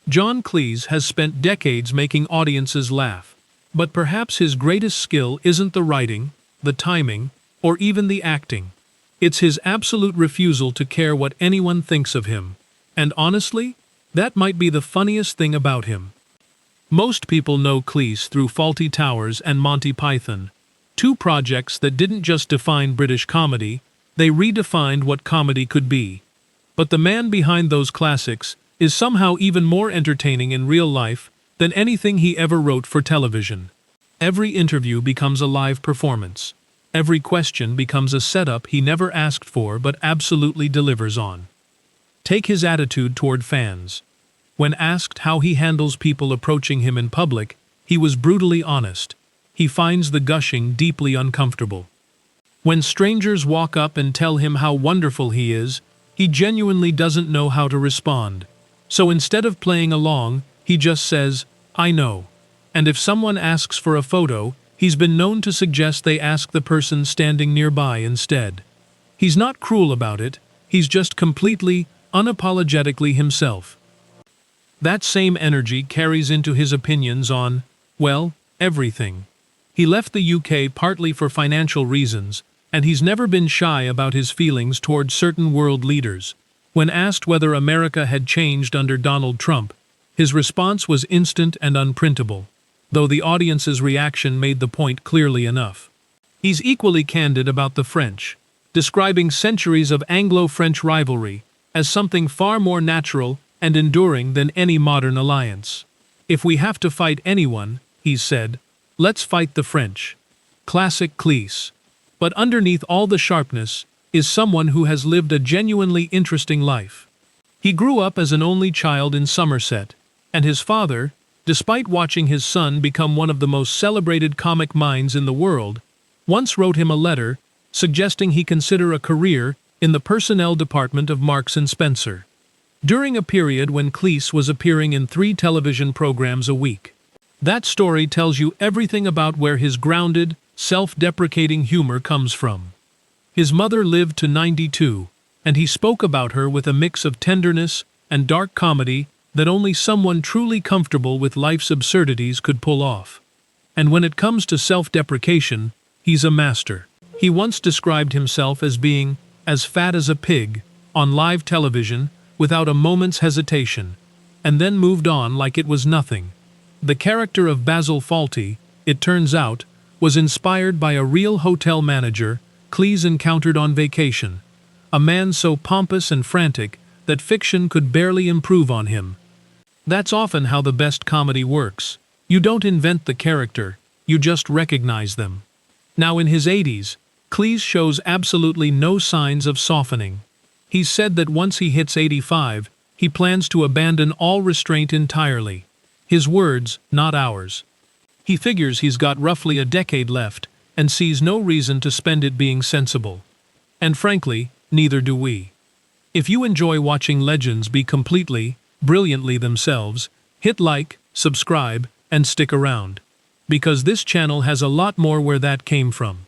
John Cleese has spent decades making audiences laugh. But perhaps his greatest skill isn't the writing, the timing, or even the acting. It's his absolute refusal to care what anyone thinks of him. And honestly, that might be the funniest thing about him. Most people know Cleese through Fawlty Towers and Monty Python, two projects that didn't just define British comedy, they redefined what comedy could be. But the man behind those classics is somehow even more entertaining in real life than anything he ever wrote for television. Every interview becomes a live performance. Every question becomes a setup he never asked for but absolutely delivers on. Take his attitude toward fans. When asked how he handles people approaching him in public, he was brutally honest. He finds the gushing deeply uncomfortable. When strangers walk up and tell him how wonderful he is, he genuinely doesn't know how to respond. So instead of playing along, he just says, "I know." And if someone asks for a photo, he's been known to suggest they ask the person standing nearby instead. He's not cruel about it, he's just completely, unapologetically himself. That same energy carries into his opinions on, well, everything. He left the UK partly for financial reasons, and he's never been shy about his feelings toward certain world leaders. When asked whether America had changed under Donald Trump, his response was instant and unprintable, though the audience's reaction made the point clearly enough. He's equally candid about the French, describing centuries of Anglo-French rivalry as something far more natural and enduring than any modern alliance. "If we have to fight anyone," he said, "let's fight the French." Classic Cleese. But underneath all the sharpness is someone who has lived a genuinely interesting life. He grew up as an only child in Somerset, and his father, despite watching his son become one of the most celebrated comic minds in the world, once wrote him a letter suggesting he consider a career in the personnel department of Marks & Spencer. During a period when Cleese was appearing in 3 television programs a week. That story tells you everything about where his grounded, self-deprecating humor comes from. His mother lived to 92, and he spoke about her with a mix of tenderness and dark comedy that only someone truly comfortable with life's absurdities could pull off. And when it comes to self-deprecation, he's a master. He once described himself as being as fat as a pig on live television without a moment's hesitation, and then moved on like it was nothing. The character of Basil Fawlty, it turns out, was inspired by a real hotel manager Cleese encountered on vacation, a man so pompous and frantic that fiction could barely improve on him. That's often how the best comedy works. You don't invent the character, you just recognize them. Now in his 80s, Cleese shows absolutely no signs of softening. He's said that once he hits 85, he plans to abandon all restraint entirely. His words, not ours. He figures he's got roughly a decade left and sees no reason to spend it being sensible. And frankly, neither do we. If you enjoy watching legends be completely, brilliantly themselves, hit like, subscribe, and stick around. Because this channel has a lot more where that came from.